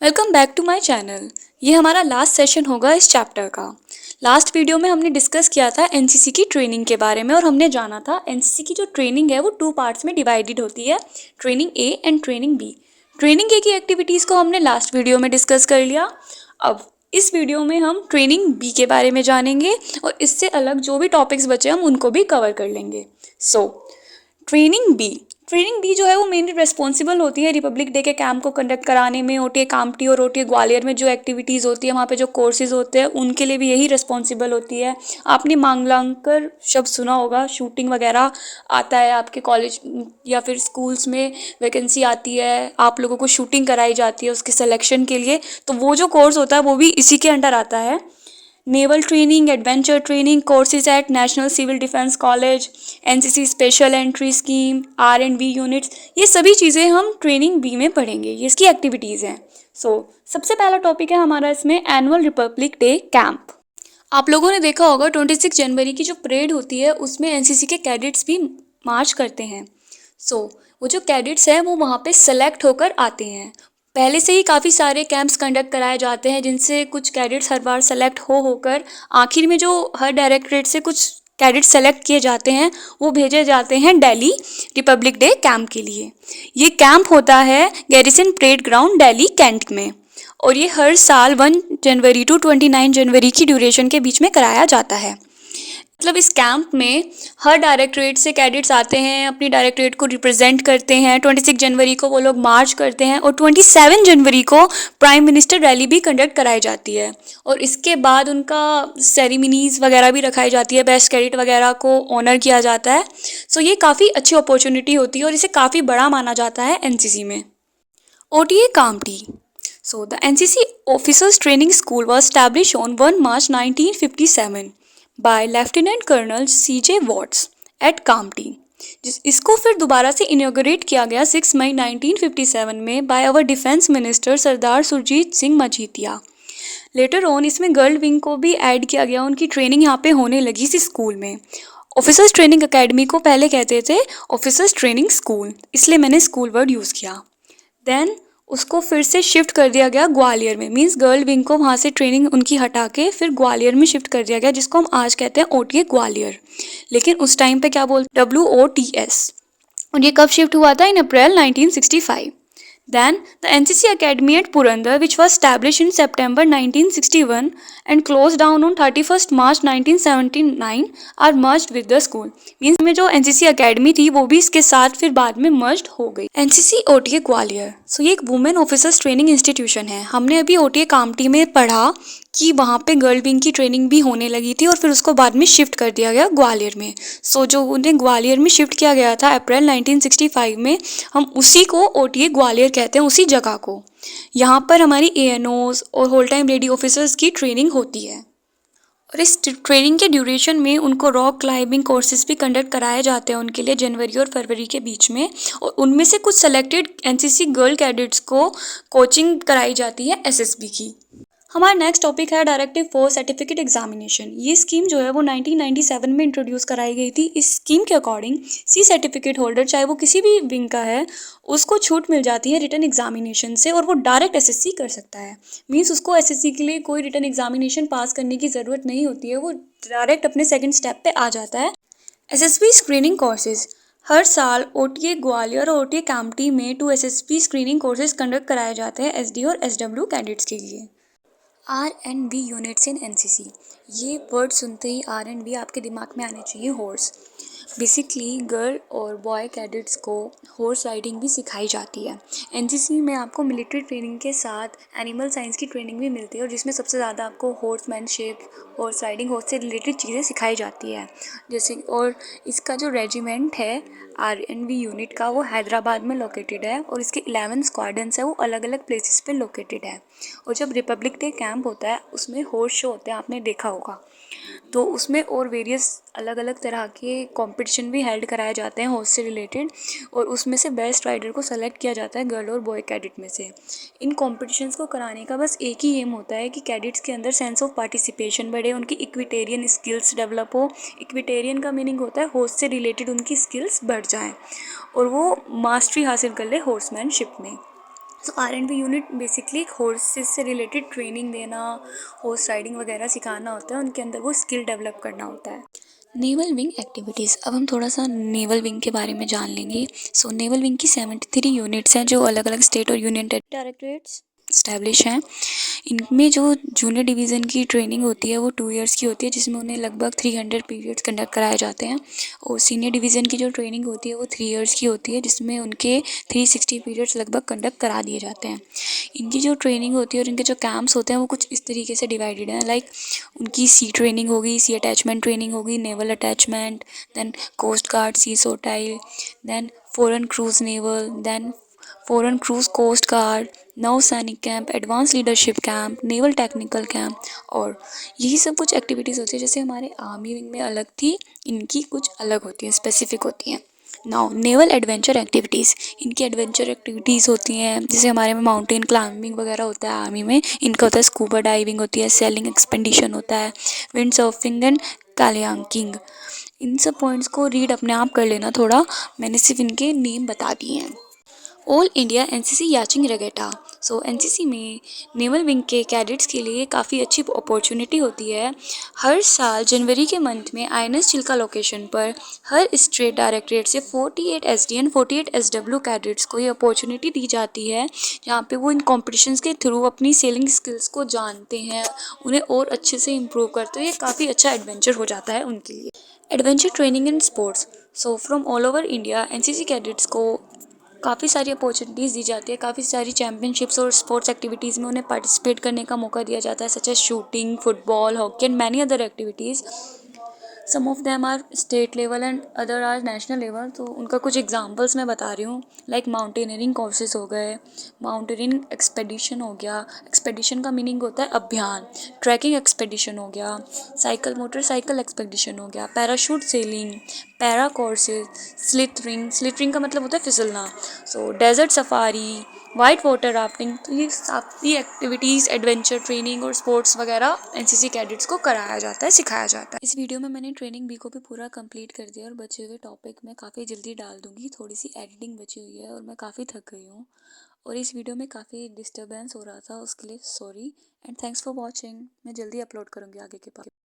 Welcome back to my channel. ये हमारा last session होगा इस चैप्टर का। लास्ट वीडियो में हमने डिस्कस किया था एनसीसी की ट्रेनिंग के बारे में और हमने जाना था एनसीसी की जो ट्रेनिंग है वो 2 पार्ट्स में डिवाइडेड होती है, training A and training B. Training A की एक्टिविटीज़ को हमने लास्ट वीडियो में डिस्कस कर लिया। अब इस वीडियो में हम ट्रेनिंग बी के बारे में जानेंगे और इससे अलग जो भी टॉपिक्स बचे हम उनको भी कवर कर लेंगे। ट्रेनिंग बी जो है वो मेनली रिस्पॉन्सिबल होती है रिपब्लिक डे के कैंप को कंडक्ट कराने में। ओटीए कामटी और ओटीए ग्वालियर में जो एक्टिविटीज़ होती है, वहाँ पे जो कोर्सेज होते हैं, उनके लिए भी यही रिस्पॉन्सिबल होती है। आपने मांगलांकर शब्द सुना होगा, शूटिंग वगैरह आता है आपके कॉलेज या फिर स्कूल्स में वैकेंसी आती है, आप लोगों को शूटिंग कराई जाती है उसके सिलेक्शन के लिए, तो वो जो कोर्स होता है वो भी इसी के अंडर आता है। Naval training, adventure training, courses at National Civil Defence College, NCC special entry scheme, R and B units, ये सभी चीज़ें हम ट्रेनिंग बी में पढ़ेंगे। ये इसकी एक्टिविटीज़ हैं। सबसे पहला टॉपिक है हमारा इसमें एनुअल रिपब्लिक डे कैंप। आप लोगों ने देखा होगा 26 जनवरी की जो परेड होती है उसमें एनसीसी के कैडेट्स भी मार्च करते हैं। वो जो कैडेट्स हैं वो वहाँ पे सेलेक्ट होकर आते हैं। पहले से ही काफ़ी सारे कैंप्स कंडक्ट कराए जाते हैं जिनसे कुछ कैडेट्स हर बार सेलेक्ट होकर आखिर में जो हर डायरेक्टरेट से कुछ कैडेट्स सेलेक्ट किए जाते हैं वो भेजे जाते हैं दिल्ली रिपब्लिक डे कैंप के लिए। ये कैंप होता है garrison parade ground Delhi cantt में और ये हर साल 1 जनवरी टू 29 जनवरी की ड्यूरेशन के बीच में कराया जाता है। मतलब इस कैंप में हर डायरेक्टरेट से कैडेट्स आते हैं, अपनी डायरेक्टरेट को रिप्रेजेंट करते हैं। 26 जनवरी को वो लोग मार्च करते हैं और 27 जनवरी को प्राइम मिनिस्टर रैली भी कंडक्ट कराई जाती है और इसके बाद उनका सेरेमनीज़ वगैरह भी रखाई जाती है, बेस्ट कैडेट वगैरह को ऑनर किया जाता है। ये काफ़ी अच्छी अपॉर्चुनिटी होती है और इसे काफ़ी बड़ा माना जाता है एनसीसी में। OTA Kamptee. The NCC Officers Training School was established on 1 March 1957 by Lieutenant Colonel C.J. Watts at Kamptee. इसको फिर दोबारा से इनॉग्रेट किया गया 6 मई 1957 में by our defence minister Sardar Surjit Singh Majithia. Later on इसमें गर्ल विंग को भी ऐड किया गया, उनकी ट्रेनिंग यहाँ पे होने लगी इसी स्कूल में। ऑफिसर्स ट्रेनिंग अकेडमी को पहले कहते थे ऑफिसर्स ट्रेनिंग स्कूल, इसलिए मैंने स्कूल वर्ड यूज़ किया। देन उसको फिर से शिफ्ट कर दिया गया ग्वालियर में, मींस गर्ल विंग को वहाँ से ट्रेनिंग उनकी हटा के फिर ग्वालियर में शिफ्ट कर दिया गया, जिसको हम आज कहते हैं ओटीए ग्वालियर। लेकिन उस टाइम पे क्या बोलते, WOTS। और ये कब शिफ्ट हुआ था? इन अप्रैल 1965। Then the NCC Academy at Purandar, which was established in September 1961 and closed down on 31st March 1979, are merged with the school. Means में जो NCC Academy थी वो भी इसके साथ फिर बाद में merged हो गई। NCC OTA ग्वालियर, ये एक वुमेन ऑफिसर्स ट्रेनिंग इंस्टीट्यूशन है। हमने अभी OTA कामटी में पढ़ा कि वहाँ पे गर्ल विंग की ट्रेनिंग भी होने लगी थी और फिर उसको बाद में शिफ्ट कर दिया गया ग्वालियर में। जो उन्हें ग्वालियर में शिफ्ट किया गया था अप्रैल 1965 में, हम उसी को ओटीए ग्वालियर कहते हैं, उसी जगह को। यहाँ पर हमारी ANOs और होल टाइम रेडी ऑफिसर्स की ट्रेनिंग होती है और इस ट्रेनिंग के ड्यूरेशन में उनको रॉक क्लाइंबिंग कोर्सेज भी कंडक्ट कराए जाते हैं उनके लिए जनवरी और फरवरी के बीच में, और उनमें से कुछ सेलेक्टेड एनसीसी गर्ल कैडेट्स को कोचिंग कराई जाती है एसएसबी की। हमारा नेक्स्ट टॉपिक है डायरेक्टिव फॉर सर्टिफिकेट एग्जामिनेशन। ये स्कीम जो है वो 1997 में इंट्रोड्यूस कराई गई थी। इस स्कीम के अकॉर्डिंग सी सर्टिफिकेट होल्डर, चाहे वो किसी भी विंग का है, उसको छूट मिल जाती है रिटन एग्जामिनेशन से और वो डायरेक्ट एसएससी कर सकता है। मीन्स उसको एसएससी के लिए कोई रिटन एग्जामिनेशन पास करने की ज़रूरत नहीं होती है, वो डायरेक्ट अपने सेकेंड स्टेप पे आ जाता है। एसएसबी स्क्रीनिंग कोर्सेज, हर साल ओटीए ग्वालियर और ओटीए कामटी में 2 एसएसबी स्क्रीनिंग कोर्सेज कंडक्ट कराए जाते हैं एसडी और एसडब्ल्यू कैडेट्स के लिए। R&B यूनिट्स इन एनसीसी, ये वर्ड सुनते ही R&B आपके दिमाग में आने चाहिए हॉर्स। बेसिकली गर्ल और बॉय कैडेट्स को हॉर्स राइडिंग भी सिखाई जाती है। एनसीसी में आपको मिलिट्री ट्रेनिंग के साथ एनिमल साइंस की ट्रेनिंग भी मिलती है और जिसमें सबसे ज़्यादा आपको हॉर्समैनशिप, हॉर्स राइडिंग, हॉर्स से रिलेटेड चीज़ें सिखाई जाती है। जैसे और इसका जो रेजिमेंट है R&B यूनिट का, वो हैदराबाद में लोकेटेड है और इसके 11 स्क्वाड्रंस है, वो अलग अलग प्लेसेस पे लोकेटेड है। और जब रिपब्लिक डे कैंप होता है उसमें हॉर्स शो होते हैं, आपने देखा होगा, तो उसमें और वेरियस अलग अलग तरह के कंपटीशन भी हेल्ड कराए जाते हैं हॉर्स से रिलेटेड, और उसमें से बेस्ट राइडर को सेलेक्ट किया जाता है गर्ल और बॉय कैडेट में से। इन कॉम्पिटिशन्स को कराने का बस एक ही एम होता है कि कैडेट्स के अंदर सेंस ऑफ पार्टिसिपेशन बढ़े, उनकी इक्विटेरियन स्किल्स डेवलप हो। इक्विटेरियन का मीनिंग होता है हॉर्स से रिलेटेड उनकी स्किल्स बढ़ जाएँ और वो मास्टरी हासिल कर ले हॉर्समैनशिप में। सो R&B यूनिट बेसिकली हॉर्सेस से रिलेटेड ट्रेनिंग देना, हॉर्स राइडिंग वगैरह सिखाना होता है, उनके अंदर वो स्किल डेवलप करना होता है। नेवल विंग एक्टिविटीज़, अब हम थोड़ा सा नेवल विंग के बारे में जान लेंगे। सो नेवल विंग की 73 यूनिट्स हैं जो अलग अलग स्टेट और यूनियन डायरेक्टरेट्स स्टैब्लिश हैं। इनमें जो जूनियर डिवीज़न की ट्रेनिंग होती है वो 2 इयर्स की होती है, जिसमें उन्हें लगभग 300 पीरियड्स कंडक्ट कराए जाते हैं। और सीनियर डिवीज़न की जो ट्रेनिंग होती है वो 3 इयर्स की होती है, जिसमें उनके 360 पीरियड्स लगभग कंडक्ट करा दिए जाते हैं। इनकी जो ट्रेनिंग होती है और इनके जो कैंप्स होते हैं वो कुछ इस तरीके से डिवाइडेड हैं, लाइक उनकी सी ट्रेनिंग होगी, सी अटैचमेंट ट्रेनिंग होगी, naval attachment, then coast guard sea सोटाइल, then foreign cruise naval, then foreign cruise coast guard, Nau Sainik camp, advance leadership camp, naval technical camp. और यही सब कुछ एक्टिविटीज़ होती है। जैसे हमारे आर्मी विंग में अलग थी, इनकी कुछ अलग होती हैं, स्पेसिफिक होती हैं। नाउ नेवल एडवेंचर एक्टिविटीज़, इनकी एडवेंचर एक्टिविटीज़ होती हैं, जैसे हमारे में माउंटेन क्लाइंबिंग वगैरह होता है, आर्मी में इनका होता है स्कूबा डाइविंग होती है, सेलिंग एक्सपेडिशन होता है, विंड सर्फिंग एंड कालियांकिंग। इन सब पॉइंट्स को रीड अपने आप कर लेना थोड़ा, मैंने सिर्फ इनके नेम बता दिए हैं। ऑल इंडिया एनसीसी याचिंग रेगेटा, सो एनसीसी में नेवल विंग के कैडेट्स के लिए काफ़ी अच्छी अपॉर्चुनिटी होती है। हर साल जनवरी के मंथ में आईएनएस चिल्का लोकेशन पर हर स्टेट डायरेक्टरेट से 48 एसडी एंड 48 एसडब्ल्यू कैडेट्स को ये अपॉर्चुनिटी दी जाती है, जहाँ पे वो इन कॉम्पिटिशन्स के थ्रू अपनी सेलिंग स्किल्स को जानते हैं, उन्हें और अच्छे से इम्प्रूव करते हैं। ये काफ़ी अच्छा एडवेंचर हो जाता है उनके लिए। Adventure training in sports, so from all over India NCC cadets को काफ़ी सारी अपॉर्चुनिटीज़ दी जाती है, काफ़ी सारी चैम्पियनशिप्स और स्पोर्ट्स एक्टिविटीज़ में उन्हें पार्टिसिपेट करने का मौका दिया जाता है, such as shooting, football, hockey and many other activities. Some of them are state level and other are national level. तो उनका कुछ एग्जांपल्स मैं बता रही हूँ, लाइक माउंटेनियरिंग कोर्सेज हो गए, माउंटेनियरिंग एक्सपेडिशन हो गया, एक्सपेडिशन का मीनिंग होता है अभियान, ट्रैकिंग एक्सपेडिशन हो गया, साइकिल मोटरसाइकिल एक्सपेडिशन हो गया, parachute sailing, para courses, slithering का मतलब होता है फिसलना, so desert safari, white water rafting. तो ये सारी एक्टिविटीज़, एडवेंचर ट्रेनिंग और स्पोर्ट्स वगैरह एनसीसी कैडेट्स को कराया जाता है, सिखाया जाता है। इस वीडियो में मैंने ट्रेनिंग बी को भी पूरा कंप्लीट कर दिया और बचे हुए टॉपिक मैं काफ़ी जल्दी डाल दूँगी, थोड़ी सी एडिटिंग बची हुई है और मैं काफ़ी थक गई हूँ और इस वीडियो में काफ़ी डिस्टर्बेंस हो रहा था, उसके लिए sorry and thanks for watching. मैं जल्दी अपलोड करूँगी आगे के पास।